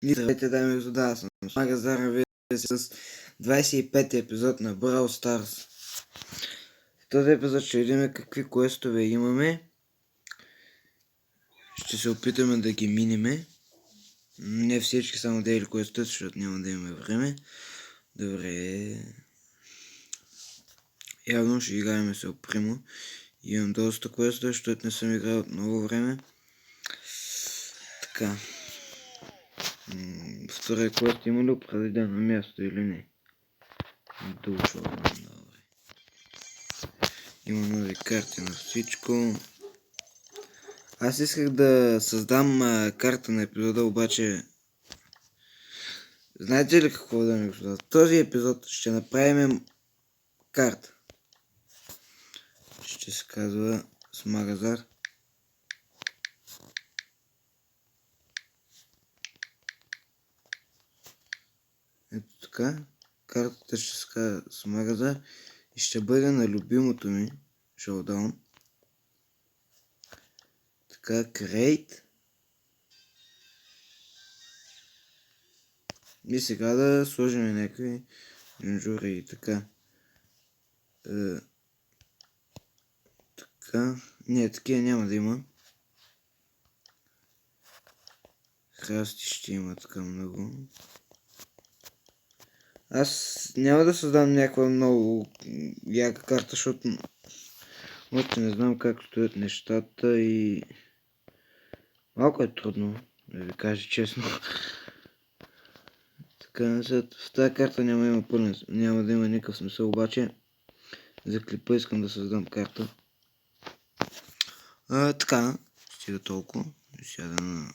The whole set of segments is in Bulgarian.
Здравейте, дами и господа, аз съм Магазар, вие с 25-ти епизод на Brawl Stars. В този епизод ще видим какви квестове имаме. Ще се опитаме да ги минеме. Не всички, само дейли квестове, защото няма да имаме време. Добре. Явно ще играем се опримо. Имам доста квестове, защото не съм играл от много време. Така. Втория квест има ли определено място или не? Душа, добре. Има нови карти на всичко. Аз исках да създам карта на епизода, обаче знаете ли какво да ми господа? В този епизод ще направим карта. Ще се казва с Магазар. Ето така. Картата ще се казва с Магазар и ще бъде на любимото ми Showdown. Така, Create. И сега да сложим някакви инжури и така. Така. Не, такива няма да има. Храсти ще има така много. Аз няма да създам някаква много яка карта, защото още не знам как стоят нещата и малко е трудно, да ви кажа честно. Така, в тази карта няма да има никакъв смисъл, обаче за клипа искам да създам карта. Така, стига толкова. Сяда на...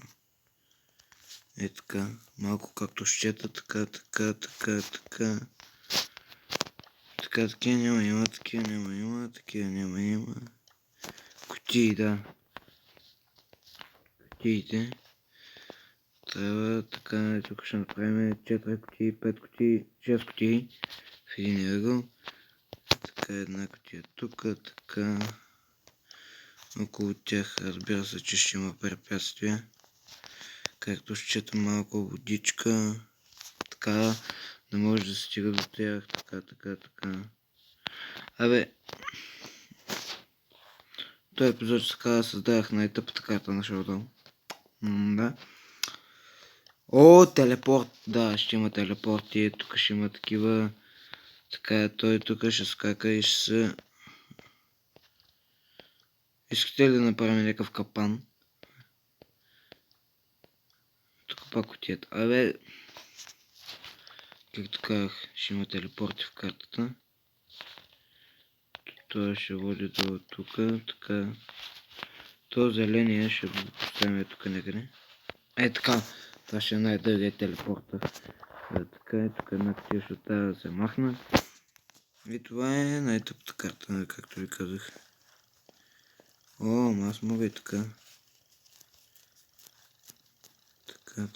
Е така, малко както щета, така. Така, такива няма, такива няма. Кутии, да. Кутиите. Трябва така, тук ще направим 4 кутии, 5 кутии, 6 кутии в един ъгъл. Така, една кутия тук, така. Около тях, разбира се, че ще има препятствия. Както считам малко водичка. Така, да може да стига до тях, така. Абе, този епизод ще се казва, създадах най-тъпата карта на Showdown. Да. О, телепорт! Да, ще има телепорти, тук ще има такива. Така, той тук ще скака и ще се... Искате ли да направим някакъв капан? Тук пак отият. Абе... Както казах, ще има телепорти в картата. Това ще води до тук, така. То зеления ще го поставим тук някъде. Е така, това ще е най-дългия телепорта. Така и тук една кутия ще трябва да се махна. И това е най-тъпата карта, както ви казах. О, аз мога и така. Така.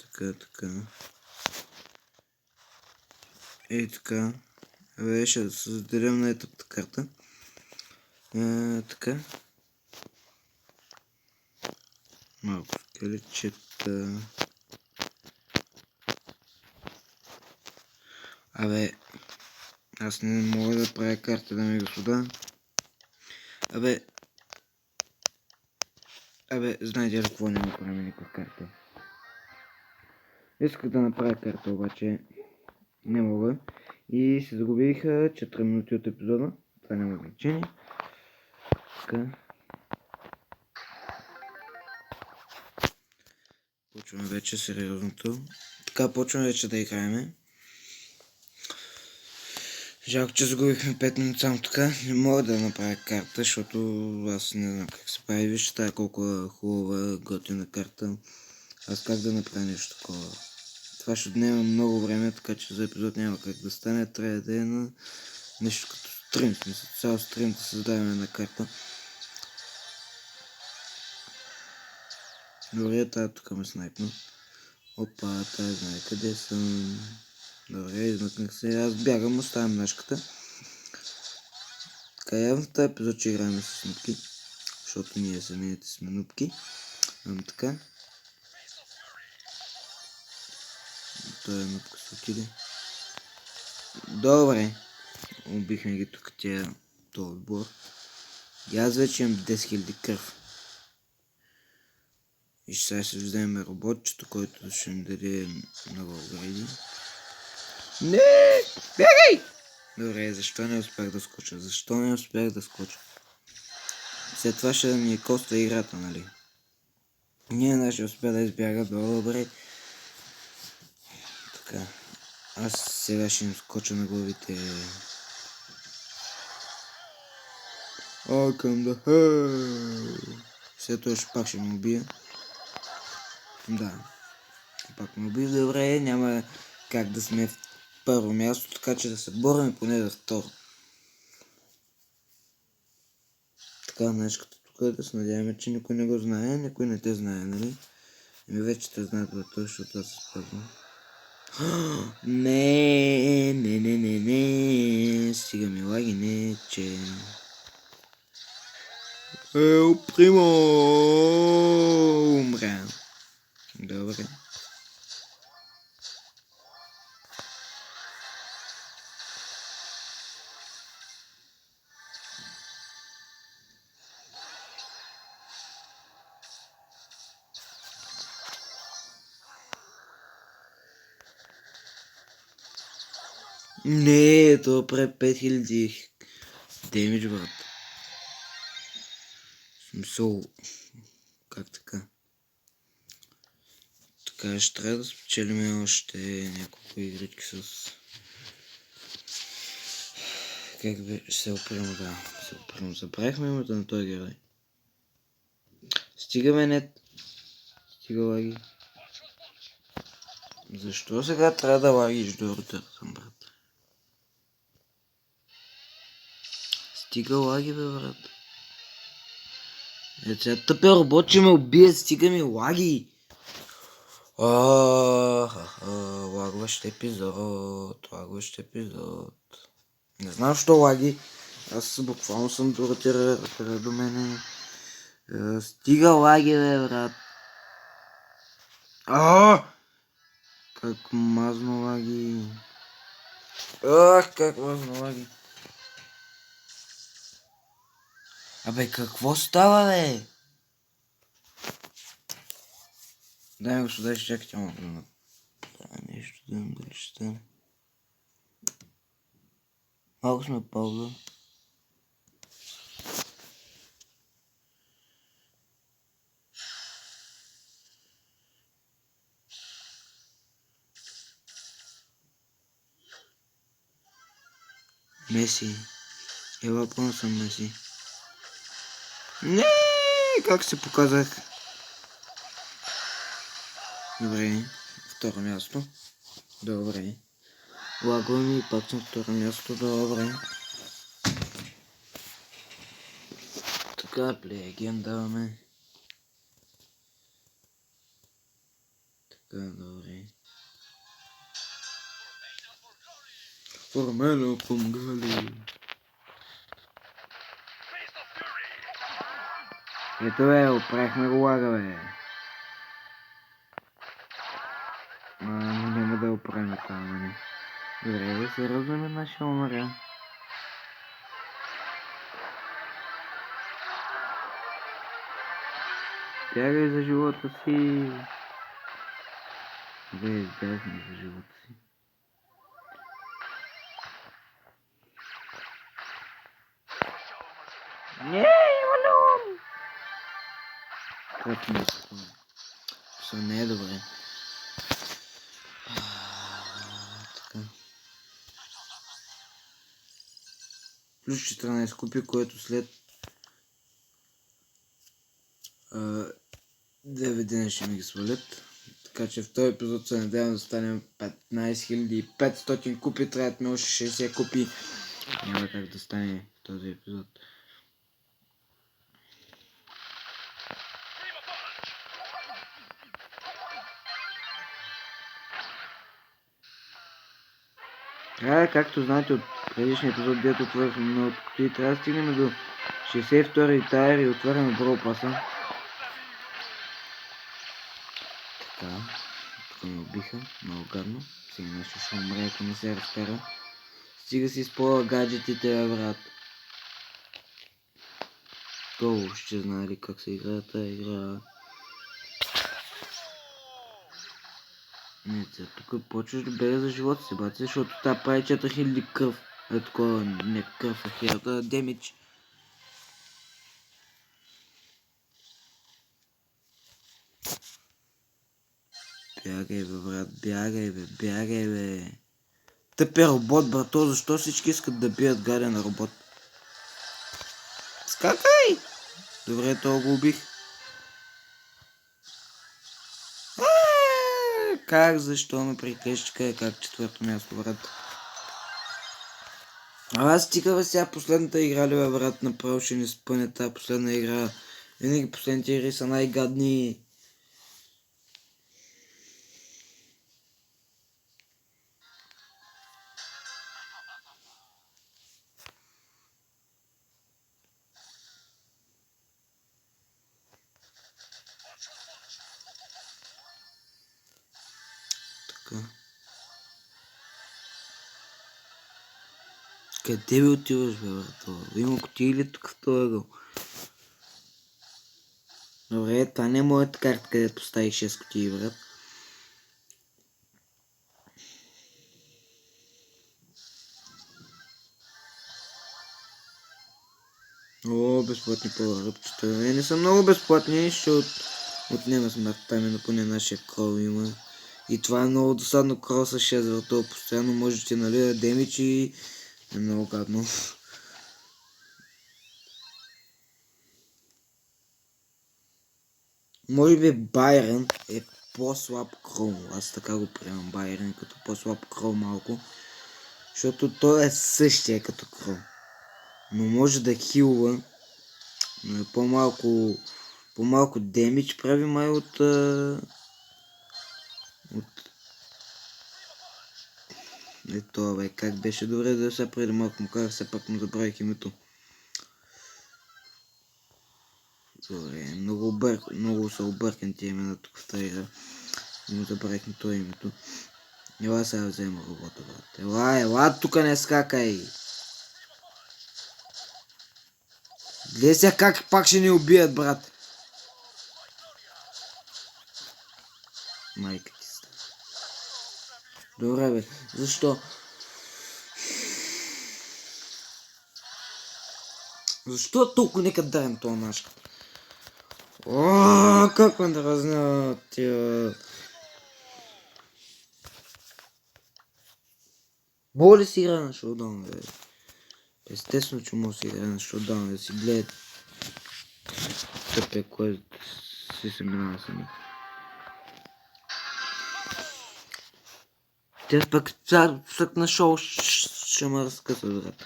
И така. Абе, ще създадем най-тъпата карта. Така. Малко скелетчета. Абе, аз не мога да правя карта, дами и господа. Абе, знаете ли какво, няма да правим никаква карта. Исках да направя карта, обаче не мога. И се загубиха 4 минути от епизода. Това няма значение. Така. Почваме вече сериозното. Така, почваме вече да играем. Жалко, че загубихме 5 минути само така. Не мога да направя карта, защото аз не знам как се прави. Вижте тая колко е хубава, готина карта. Аз как да направя нещо такова? Това ще отнема много време, така че за епизод няма как да стане. Трябва да е на нещо като стрим. Цял стрим да създаваме една карта. Добре, тази тук ме снайпна. Опа, тази знае къде съм. Добре, измъкнах се. Аз бягам, оставям нашката. Така, явно в този епизод ще играем с нупки. Защото ние самите сме нупки. Така. Той нутка се отиде. Добре. Убихме ги тук тия този отбор. И аз вече имам 10 000 кръв. И сега ще вземем роботчето, който ще ни даде много гради. Не! Бягай! Добре, защо не успях да скоча? Защо не успях да скоча? След това ще ни коства играта, нали? Ние ще успя да избяга добре. Така. Аз сега ще им скоча на главите. Към да след това пак ще ме убия. Да. Пак ме убия. Добре, няма как да сме в първо място, така че да се борим поне за второ. Така, днешката тук е да се надяваме, че никой не го знае, никой не те знае, нали? Ами вече те знаят това, защото аз се спазвам. Не. Стига ми лаги, не, че... Примо! Умря. Добре. Не, то прави 5000 демидж, брат. Смисъл... Как така? Така ще трябва да спечелим още няколко игрички с... Как бе... Ще се опрем, да. Се опрем. Забравихме името на този герой. Стигаме нет. Стига лаги. Защо сега трябва да лагиш до рутера, брат? Стига лаги, бе, брат. Сега тъпия робот ще ме убие, стига ми лаги. Лагващ епизод. Не знам що лаги. Аз буквално съм до рутера до мене. Стига лаги, бе, брат. Как мазно лаги. Как мазно лаги. Абе, какво става, бе? Дай, господа, ще чакайте малко да направя нещо, да видим дали ще стане. Малко сме пауза. Меси. Ела, пълно съм Меси. Не, как се показах? Добре, второ място. Добре. Лагвам и пак съм второ място. Добре. Така, плейген даваме. Така, добре. Формено помгали. Ето бе, оправихме го лага, бе. Но няма да оправим това, нали. Добре, бе, сериозно ли нашия умря? Бягай за живота си. Бе, избягахме за живота си. Не, Валюн! Как не е? Не е добре. Така. Плюс 14 купи, което след 2 видео ще ми ги свалят. Така че в този епизод се надявам да станем 15500 купи, трябват ми още 60 купи. Няма как да стане този епизод. Както знаете от предишния епизод, дето отворихме от кутии, трябва да стигнем до 62 тайр и отваряме Brawl Pass-а. Така, тук ме убиха. Много гадно. Сега нещо ще умре, ако не се разкара. Стига си използва гаджетите, бе, брат. То ще знае ли как се играе тази игра. Не, тук почваш да бега за живота си, бати, защото тази прави 4000 кръв. Е такова, не кръв, а 1000 демидж. Бягай, бе, брат, бягай, бе. Тъпия робот, брато, защо всички искат да бият гаден робот? Скакай! Добре, това го убих. Как, защо ме прикещика, как четвърто място, брат? Аз стига, бе, сега последната игра ли, бе, брат, направо ще не спъне тази последна игра. Винаги последните игри са най-гадни. Така. Къде бе отиваш, бе, брато? Има кутии ли тук в този ъгъл? Добре, това не е моята карта, където поставих 6 кутии, брат. О, безплатни по-ръбчета. Не са много безплатни, защото отнема смъртта ми, но поне нашия крол има. И това е много досадно, крол с 6 въртова. Постоянно може да ти налия демидж и е много гадно. Може би Байрон е по-слаб крол. Аз така го приемам, Байрон като по-слаб крол малко. Защото той е същия като крол. Но може да хилва. Но е по-малко демидж прави май от... Ето, бе, как беше добре да сега преди малко му казах, все пак му забравих името. Добре, много са объркани тия имена тук в тази игра. И му забравих на това името. Ела сега взема робота, брат. Ела, тук не скакай! Гледай сега как пак ще ни убият, брат. Майка ти ста. Добре, бе, защо? Защо толкова нека даем това нашка? О, как ме дразнят тия. Мога ли си игра на шоудаун, бе? Естествено, че мога да си игра на шоудаун, да си гледат тъпе, което си се минава сами. Тя пък всък на шоу ще ме разкъса, брат.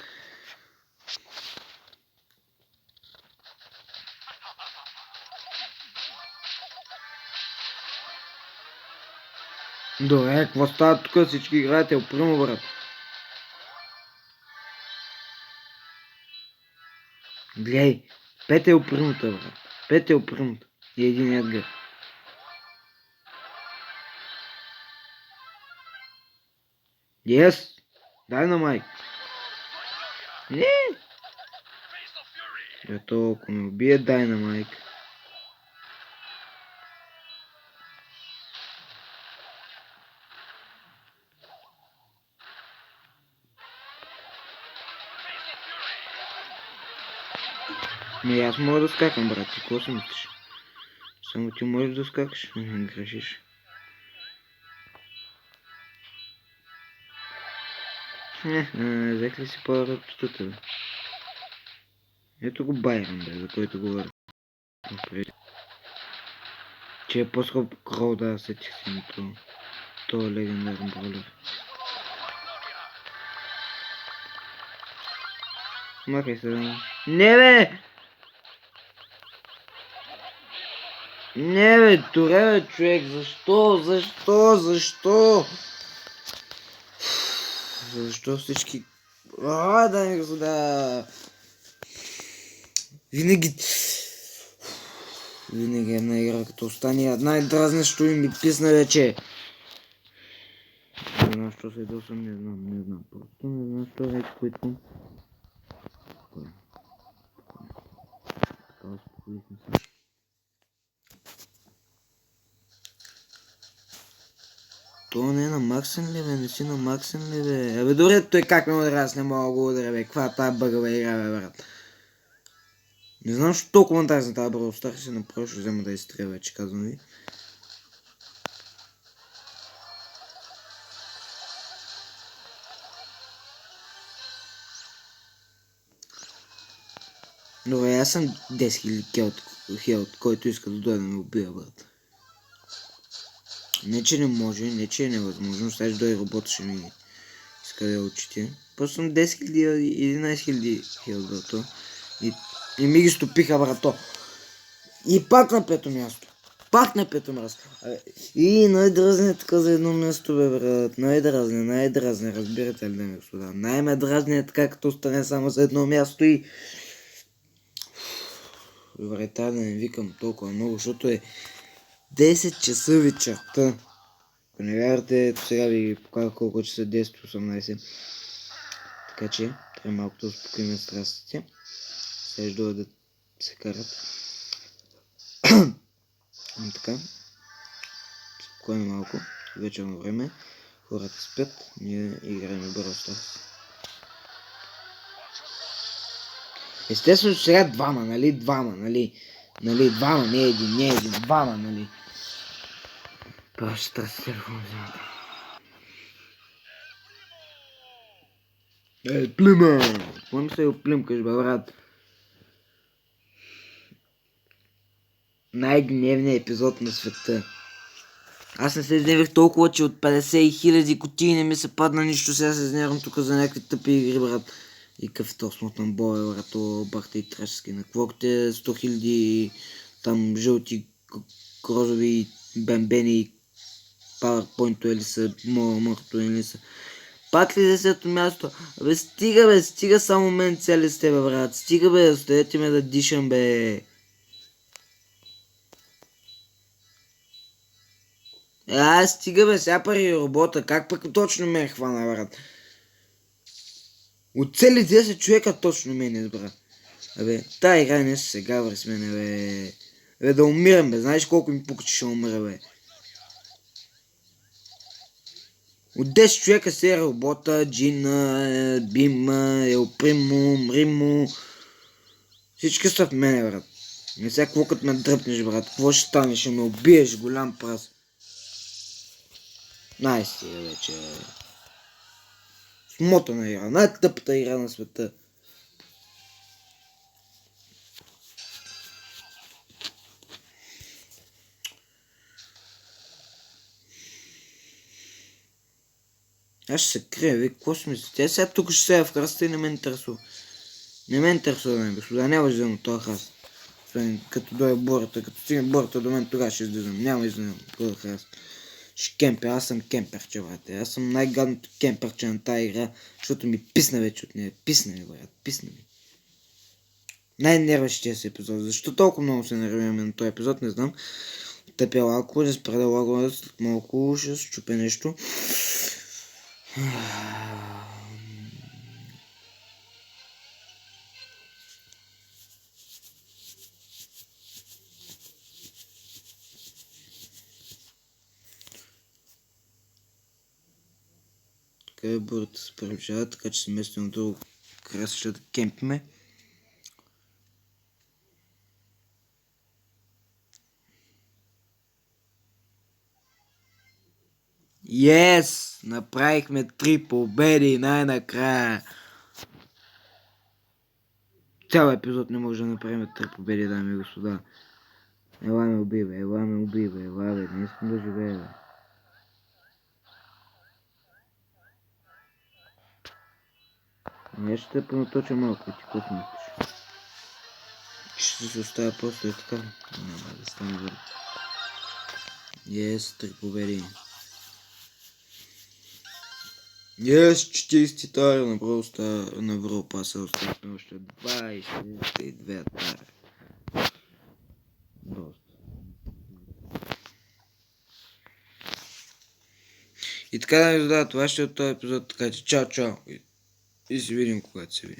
Добре, какво става тук? Всички играете опрямо, брат. Глей, пет е опрямата, брат. Пет е опрямата. И един Едгар. Yes! Dynamite! Не! Ето, ако ме убие Dynamite. Не, аз мога да скакам, брат. Ти какво си мислиш? Само ти можеш да скакаш. Грешиш. Взех ли си по-ръпчетата, бе? Ето го Байрон, бе, за който говоря. Че е по-скоро крол, да, сетих си на това. Това е легендарен бролер. Махай се, да. Не, бе! Не, бе, туре, бе, човек, защо? Защо всички... Дай ми господа! Винаги една игра, като остане най-дразнещо и ми писна вече. Не знам, що се ядосвам, не знам. Просто не знам, що вече квитвам. Спокойно. Така, успокоихме се. То не е на максен ли, бе? Не си на максен ли, бе? Абе, дори той как ме ударя, аз не мога да го ударя, бе. Каква е тази бъгава игра, бе, брат? Не знам, що толкова коментар за тази Brawl Stars си направо ще взема да изстрия, вече казвам ви. Добре, аз съм 10 000 хелт, който иска да дойде да ме убия, брат. Не, че не може, не, че е невъзможно, сега ще дойде робота, ще ми изкаде очите. Просто съм 10 000, 11 000 хелт, брато. И ми ги стопиха, брато. И пак на пето място. Пак на пето място. И най-дразне така за едно място, бе, брат. Най-дразне, разбирате ли, дами господа. Най-ме дразне е така, като остане само за едно място и... Добре, трябва да не викам толкова много, защото е 10 часа вечерта. Ако не вярвате, ето сега ви покажа колко часа, 10:18. Така че, трябва малко да успокоим страстите. Сега ще дойдат да се карат. Така. Спокойно малко. Вечерно време. Хората спят. Ние играем Brawl Stars. Естествено, че сега двама, нали? Двама, не един, двама, нали? Просто ще търся телефон вземата. Плима! Какво се оплимкаш, бе, брат? Най-гневният епизод на света. Аз не се изнервих толкова, че от 50 000 кутии не ми се падна нищо. Сега се изнервам тук за някакви тъпи игри, брат. И какъв то смотан бой, брат, бахте и трешки. На квокте 100 000 там жълти, розови, бембени, пауърпойнто или са, мърто или са. Пак ли 10-то място? Абе стига само мен цели с тебе, брат. Стига, бе, оставете ме да дишам, бе. Стига, бе, сега пари робота. Как пък точно ме хвана, брат? От цели 10 човека точно мен избра. Абе, тая игра не се гаври с мене, бе. Абе, да умирам, бе. Знаеш колко ми пука, че ще умира, бе. От 10 човека се робота, Джина, Бима, Елпримо, Мримо. Всички са в мене, брат. Не сега какво като ме дръпнеш, брат. Какво ще стане? Ще ме убиеш, голям праз. Най-стига вече. Смотана игра. Най-тъпата игра на света. Аз ще се крия, вие какво си мислите? Тя сега тук ще се в храста и не ме интересува. Не ме интересува, не, господа. Няма да взема този храст. Като дойде бората, като стигне бората до мен, тогава ще излизам. Няма излизам този храст. Ще кемпер, аз съм кемперче, брат. Аз съм най-гадното кемперче на тази игра, защото ми писна вече от нея. Писна ми, брат, писна ми. Най-нерващия си епизод. Защо толкова много се нервираме на този епизод, не знам. Тъпя лаго, да спреда лаго, след малко ще счупя нещо. Така бурата се приближава, така че се местим на друго красище да кемпиме. Yes! Направихме 3 победи най-накрая. Цял епизод не може да направим 3 победи, дами и господа. Ела ме убива, ела бе, не искам да живея, бе. Не ще те понаточа малко, ти какво си мислиш? Ще се оставя просто и така. Няма да стане добре. Yes, 3 победи. Yes, 40 титари на Brawl Pass, остатъчно още 22 титари. И така да ви задава, това ще е от този епизод, така че чао, чао. И се видим, когато се видим.